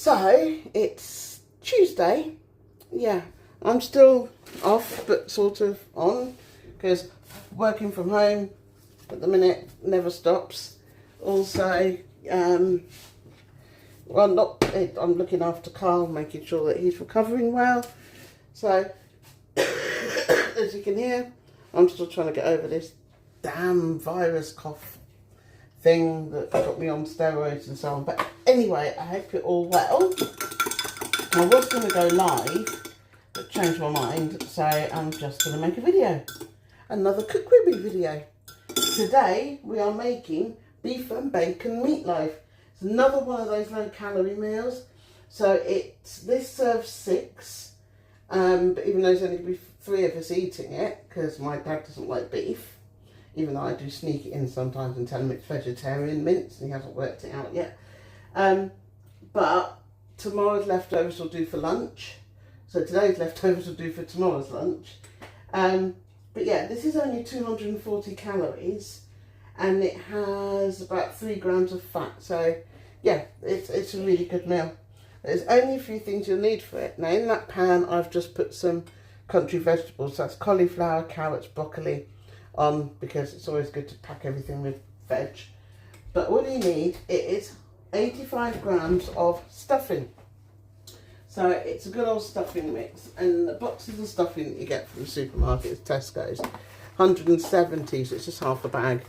So it's Tuesday. Yeah, I'm still off, but sort of on, because working from home at the minute never stops. Also, well, I'm looking after Kcal, making sure that he's recovering well. So, as you can hear, I'm still trying to get over this damn virus cough thing that got me on steroids and so on. But anyway, I hope you're all well. I was going to go live, but changed my mind, so I'm just going to make a video. Another Cook With Me video. Today, we are making beef and bacon meatloaf. It's another one of those low-calorie meals. So this serves 6, but even though there's only going to be 3 of us eating it, because my dad doesn't like beef, even though I do sneak it in sometimes and tell him it's vegetarian mince, and he hasn't worked it out yet. But tomorrow's leftovers will do for lunch. So today's leftovers will do for tomorrow's lunch. But yeah, this is only 240 calories, and it has about 3 grams of fat. So yeah, it's a really good meal. There's only a few things you'll need for it. Now in that pan, I've just put some country vegetables. That's cauliflower, carrots, broccoli on, because it's always good to pack everything with veg. But all you need, it is 85 grams of stuffing. So it's a good old stuffing mix, and the boxes of stuffing that you get from the supermarket, Tesco's, 170, so it's just half a bag.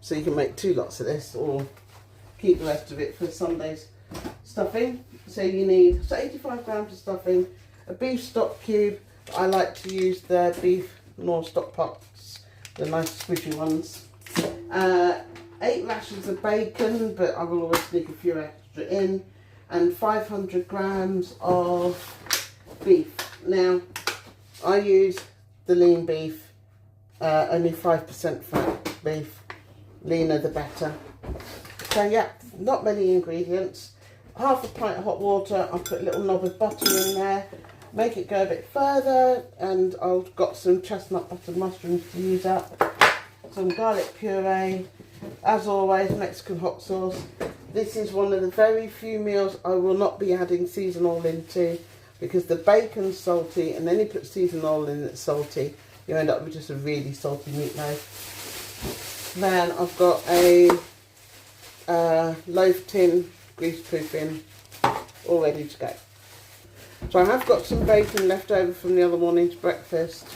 So you can make 2 lots of this, or keep the rest of it for Sunday's stuffing. So you need 85 grams of stuffing, a beef stock cube. I like to use the beef Knorr stock pots, the nice squishy ones. 8 rashers of bacon, but I will always sneak a few extra in. And 500 grams of beef. Now, I use the lean beef, only 5% fat beef. Leaner the better. So yeah, not many ingredients. Half a pint of hot water. I'll put a little knob of butter in there. Make it go a bit further, and I've got some chestnut buttered mushrooms to use up. Some garlic puree. As always, Mexican hot sauce. This is one of the very few meals I will not be adding seasonal oil into, because the bacon's salty, and then you put seasonal oil in that's salty, you end up with just a really salty meatloaf. Then I've got a loaf tin, grease proofing, all ready to go. So I have got some bacon left over from the other morning's breakfast,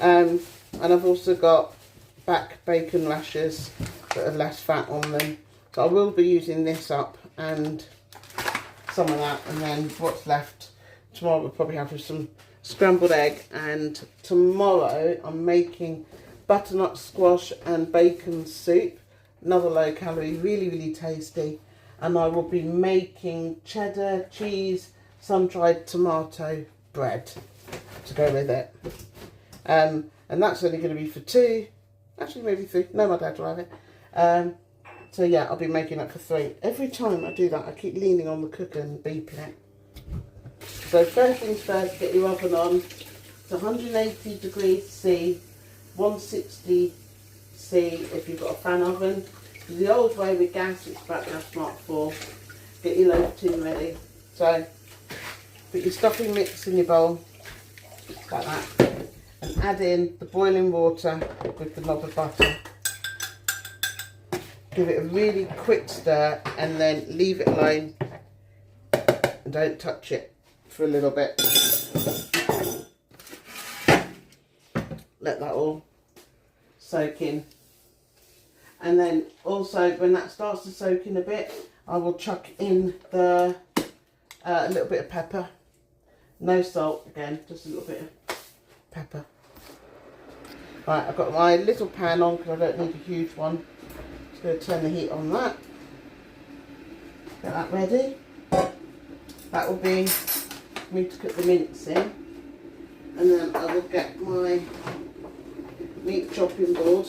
and I've also got back bacon rashers that are less fat on them. So I will be using this up and some of that, and then what's left tomorrow we'll probably have with some scrambled egg. And tomorrow I'm making butternut squash and bacon soup, another low calorie, really, really tasty. And I will be making cheddar cheese, sun-dried tomato bread to go with it. And that's only going to be for 2, actually maybe 3, no, my dad will have it. So yeah, I'll be making that for 3. Every time I do that, I keep leaning on the cooker and beeping it. So first things first, get your oven on. It's 180 degrees C, 160 C if you've got a fan oven. The old way with gas, it's about gas mark 4. Get your loaf tin ready. So put your stuffing mix in your bowl, like that, and add in the boiling water with the knob of butter. Give it a really quick stir, and then leave it alone and don't touch it for a little bit. Let that all soak in. And then also when that starts to soak in a bit, I will chuck in the a little bit of pepper. No salt again, just a little bit of pepper. Right, I've got my little pan on because I don't need a huge one. Just going to turn the heat on that. Get that ready. That will be for me to cook the mince in. And then I will get my meat chopping board,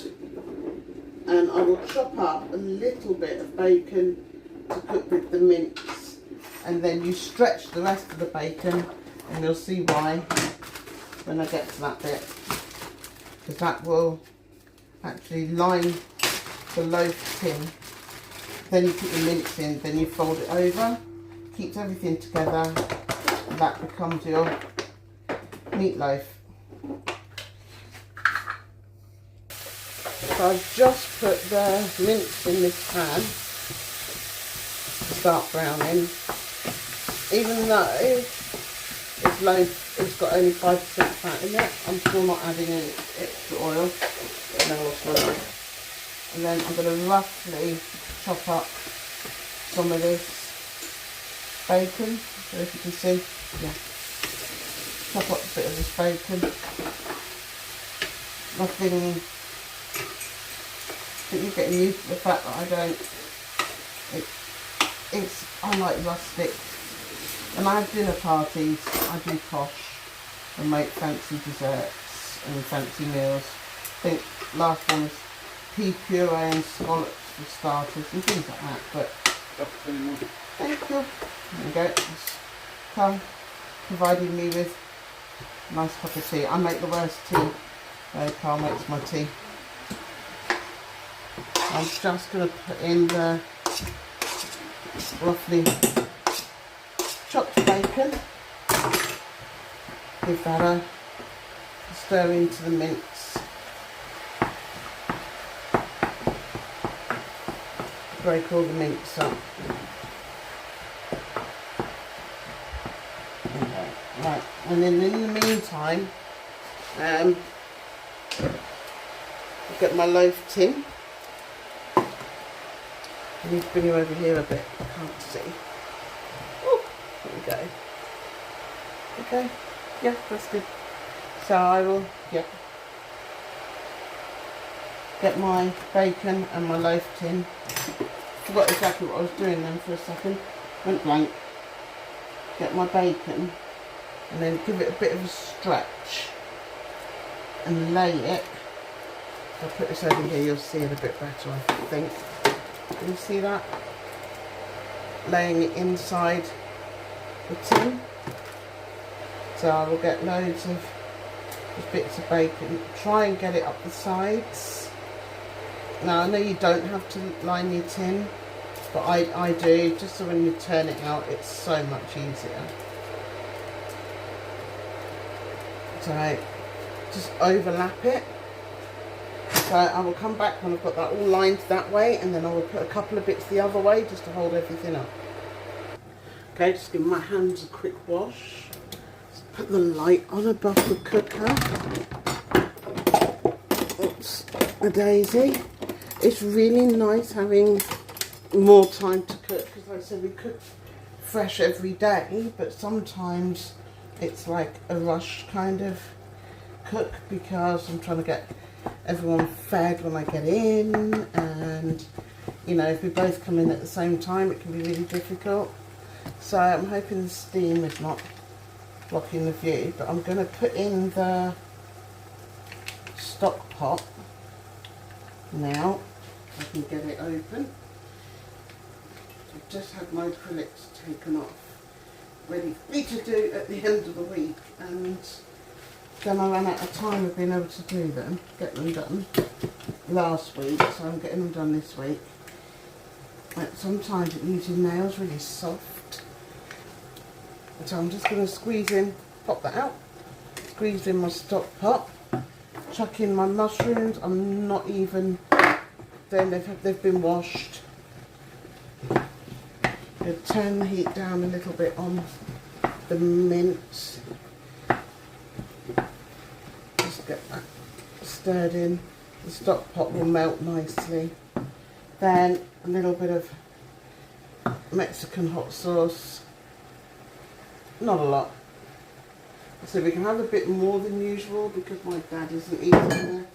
and I will chop up a little bit of bacon to cook with the mince. And then you stretch the rest of the bacon, and you'll see why when I get to that bit. Because that will actually line the loaf tin. Then you put the mince in, then you fold it over, keeps everything together, and that becomes your meatloaf. So I've just put the mince in this pan to start browning. Even though it's low, it's got only 5% fat in it, I'm still not adding any extra oil. And then I'm going to roughly chop up some of this bacon. So if you can see, yeah, chop up a bit of this bacon. Nothing. I think you're getting used to the fact that I don't. I like rustic. When I have dinner parties, I do posh and make fancy desserts and fancy meals. I think last one was pea puree and scallops for starters and things like that. But thank you. There we go. It's Carl provided me with a nice cup of tea. I make the worst tea. Carl makes my tea. I'm just going to put in the roughly chopped bacon. Give that a stir into the mince. Break all the mince up. Okay, right, and then in the meantime, I'll get my loaf tin. I need to bring you over here a bit, I can't see. Oh, there we go. Okay, yeah, that's good. So I will, yeah, get my bacon and my loaf tin. Forgot exactly what I was doing then for a second. Went blank. Get my bacon and then give it a bit of a stretch and lay it. If I put this over here, you'll see it a bit better, I think. Can you see that? Laying it inside the tin. So I will get loads of bits of bacon. Try and get it up the sides. Now I know you don't have to line your tin, but I do, just so when you turn it out it's so much easier. So just overlap it. So I will come back when I've got that all lined that way, and then I will put a couple of bits the other way just to hold everything up. Okay, just give my hands a quick wash. Just put the light on above the cooker. Oops, a daisy. It's really nice having more time to cook, because like I said, we cook fresh every day, but sometimes it's like a rush kind of cook because I'm trying to get everyone fed when I get in, and you know, if we both come in at the same time it can be really difficult. So I'm hoping the steam is not blocking the view, but I'm going to put in the stock pot now. I can get it open. I've just had my acrylics taken off, ready for me to do at the end of the week, and then I ran out of time of being able to do them, get them done last week, so I'm getting them done this week. But sometimes it leaves your nails really soft. So I'm just going to squeeze in, pop that out, squeeze in my stock pot, chuck in my mushrooms. I'm not even, then they've been washed. Turn the heat down a little bit on the mince. Just get that stirred in. The stock pot will melt nicely. Then a little bit of Mexican hot sauce. Not a lot. So we can have a bit more than usual because my dad isn't eating this.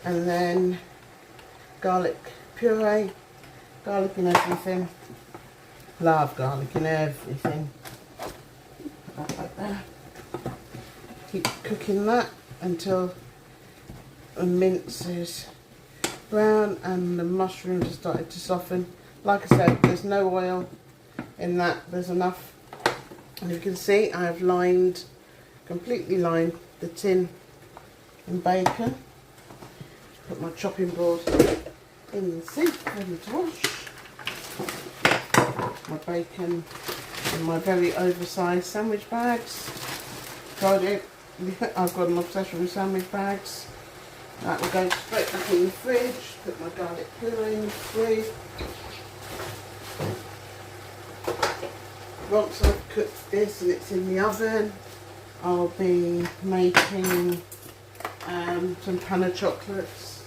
And then garlic puree. Garlic in everything. Love garlic in everything. Like that. Keep cooking that until the mince is brown and the mushrooms have started to soften. Like I said, there's no oil in that. There's enough. And you can see I have lined, completely lined the tin in bacon. Put my chopping board in the sink, ready to wash. my bacon in my very oversized sandwich bags. Got it. I've got an obsession with sandwich bags. That will go straight back in the fridge. Put my garlic pillow in the fridge. Once I've cooked this and it's in the oven, I'll be making some panna chocolates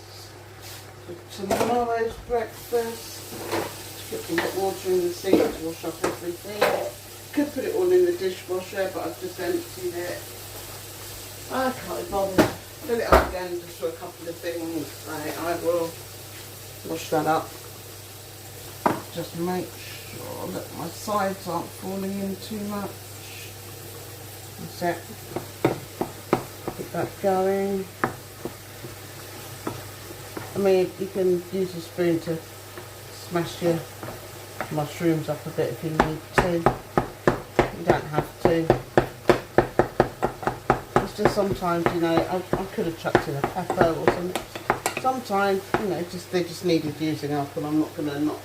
for tomorrow's breakfast. Put some hot water in the sink to wash off everything. Could put it all in the dishwasher, but I've just emptied it. I can't be bothered. Fill it up again just for a couple of things. I will wash that up. Just make sure that my sides aren't falling in too much. That's it. Keep that going. I mean, you can use a spoon to smash your mushrooms up a bit if you need to. You don't have to. It's just sometimes, you know, I could have chucked in a pepper or something. Sometimes, you know, they just needed using up, and I'm not gonna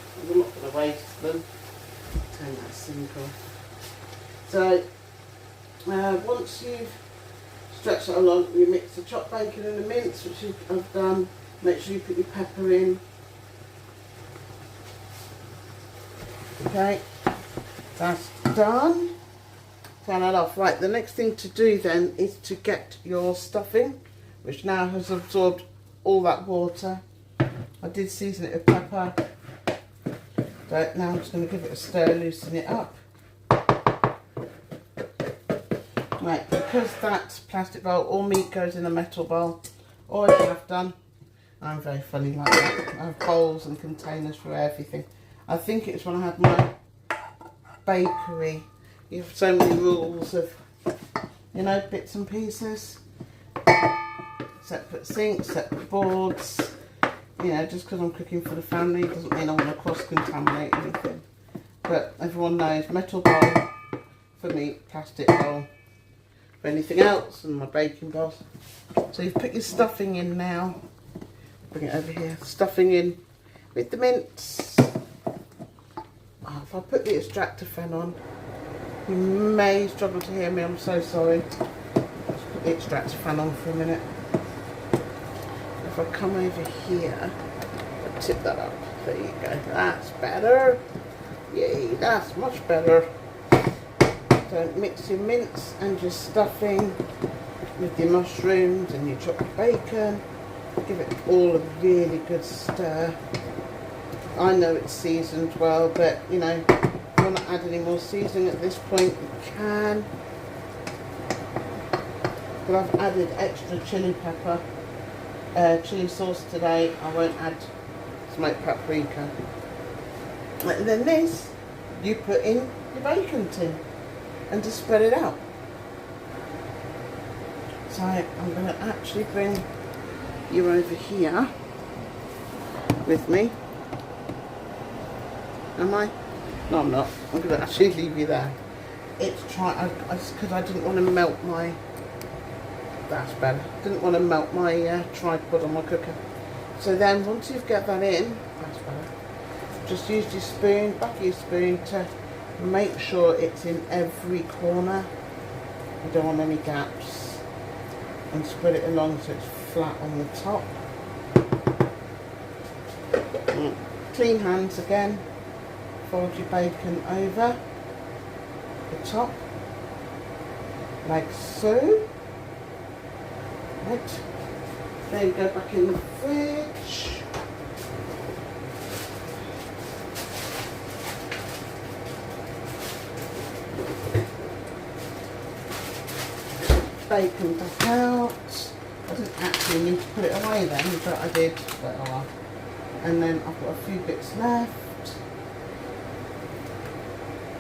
waste them. Turn that sink off. So once you've stretched it along, you mix the chopped bacon and the mince, which I've done. Make sure you put your pepper in. Okay, that's done. Turn that off. Right, the next thing to do then is to get your stuffing, which now has absorbed all that water. I did season it with pepper. So now I'm just going to give it a stir, loosen it up. Right, because that's plastic bowl, all meat goes in a metal bowl. All I have done, I'm very funny like that. I have bowls and containers for everything. I think it's when I had my bakery. You have so many rules of, you know, bits and pieces. Separate sinks, separate boards. You know, just because I'm cooking for the family doesn't mean I want to cross-contaminate anything. But everyone knows, metal bowl for meat, plastic bowl for anything else, and my baking bowl. So you've put your stuffing in now. Bring it over here. Stuffing in with the mince. Oh, if I put the extractor fan on, you may struggle to hear me. I'm so sorry. Let's put the extractor fan on for a minute. If I come over here, I'll tip that up. There you go. That's better. Yay, that's much better. So mix your mince and your stuffing with your mushrooms and your chopped bacon. Give it all a really good stir. I know it's seasoned well, but you know, if you want to add any more seasoning at this point, you can. But I've added extra chili pepper, chili sauce today. I won't add smoked paprika. And then this, you put in your bacon tin and just spread it out. So I'm going to actually bring you over here with me. Am I? No, I'm not. I'm going to actually leave you there. It's because I didn't want to melt my. That's better. Didn't want to melt my tripod on my cooker. So then, once you've got that in, that's better. Just use your spoon, back of your spoon, to make sure it's in every corner. You don't want any gaps. And spread it along so it's flat on the top. Clean hands again. Fold your bacon over the top, like so. Right. Then go back in the fridge. Bacon back out. I didn't actually need to put it away then, but I did. But oh well. And then I've got a few bits left,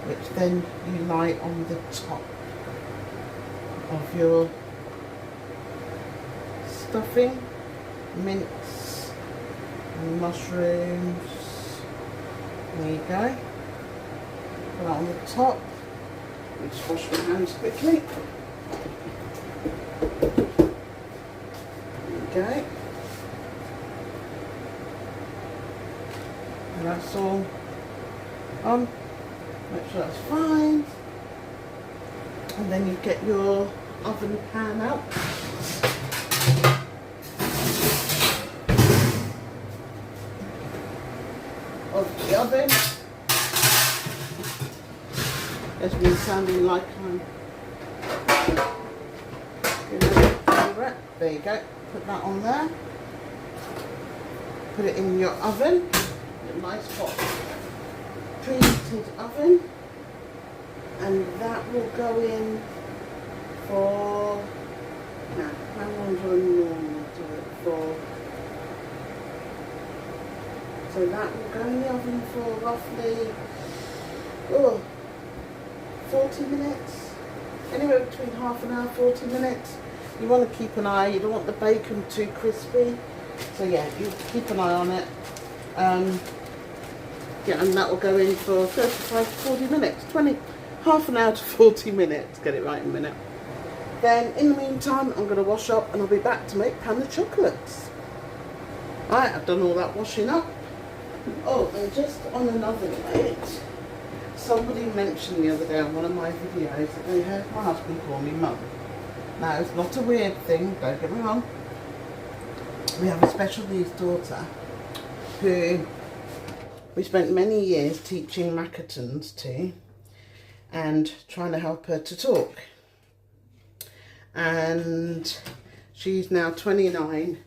which then you lie on the top of your stuffing, mince, and mushrooms. There you go. Put that on the top. Let me just wash my hands quickly. There you go. And that's all on. Make sure that's fine. And then you get your oven pan out. Of the oven. That's me sounding like I'm there you go. Put that on there. Put it in your oven. A nice hot preheated oven. And that will go in for, now, how long do I normally do it for? So that will go in the oven for roughly 40 minutes. Anywhere between half an hour, 40 minutes. You want to keep an eye, you don't want the bacon too crispy. So yeah, you keep an eye on it. Yeah, and that will go in for 35 to 40 minutes. Half an hour to 40 minutes. Get it right in a minute. Then in the meantime, I'm going to wash up and I'll be back to make pan of chocolates. Right, I've done all that washing up. Oh, and just on another note, somebody mentioned the other day on one of my videos that they heard my husband call me mum. Now, it's not a weird thing, don't get me wrong. We have a special needs daughter who we spent many years teaching Maccatons to and trying to help her to talk. And she's now 29.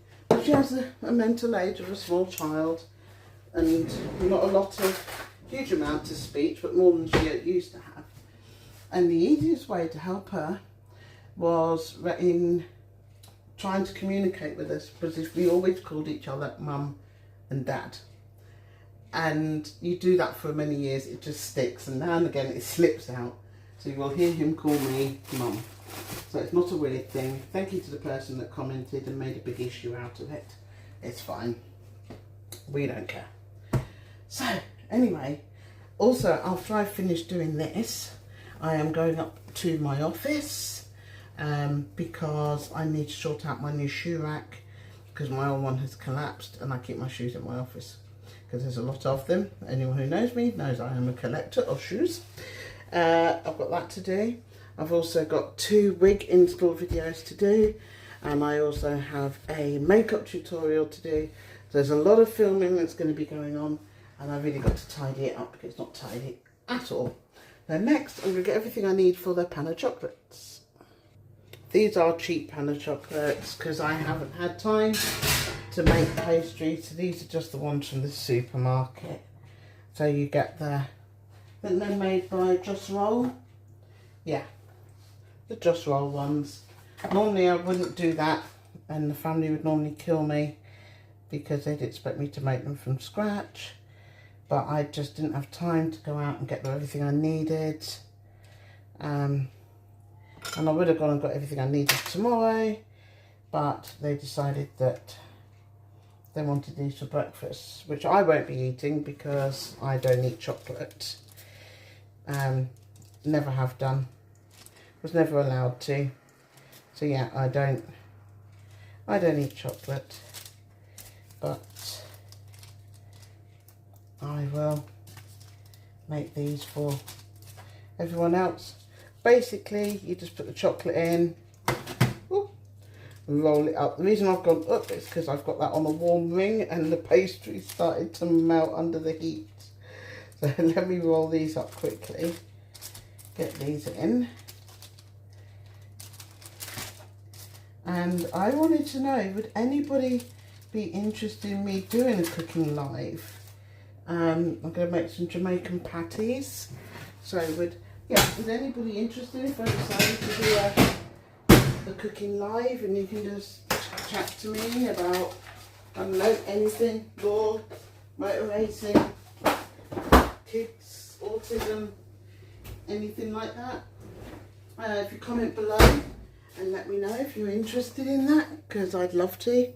She has a mental age of a small child and not a huge amount of speech, but more than she used to have. And the easiest way to help her was in trying to communicate with us, because if we always called each other mum and dad, and you do that for many years, it just sticks, and now and again it slips out, so you will hear him call me mum. So it's not a weird thing. Thank you to the person that commented and made a big issue out of it. It's fine, we don't care. So anyway, also after I finish doing this, I am going up to my office because I need to sort out my new shoe rack, because my old one has collapsed and I keep my shoes in my office because there's a lot of them. Anyone who knows me knows I am a collector of shoes. I've got that to do. I've also got 2 wig install videos to do, and I also have a makeup tutorial to do. There's a lot of filming that's going to be going on, and I've really got to tidy it up because it's not tidy at all. Then next, I'm going to get everything I need for the pan of chocolates. These are cheap pan of chocolates because I haven't had time to make pastry. So these are just the ones from the supermarket. So you get I think they're made by Just Roll. Yeah, the Just Roll ones. Normally I wouldn't do that, and the family would normally kill me because they'd expect me to make them from scratch. But I just didn't have time to go out and get everything I needed. And I would have gone and got everything I needed tomorrow, but they decided that they wanted these for breakfast, which I won't be eating because I don't eat chocolate. Never have done. Was never allowed to. So yeah, I don't eat chocolate, but I will make these for everyone else. Basically, you just put the chocolate in, roll it up. The reason I've gone up is because I've got that on a warm ring and the pastry started to melt under the heat. So let me roll these up quickly. Get these in. And I wanted to know, would anybody be interested in me doing a cooking live? I'm going to make some Jamaican patties. So would anybody interested if I decided to do a cooking live, and you can just chat to me about, I don't know, anything, law, motor racing, kids, autism, anything like that. If you comment below and let me know if you're interested in that, because I'd love to.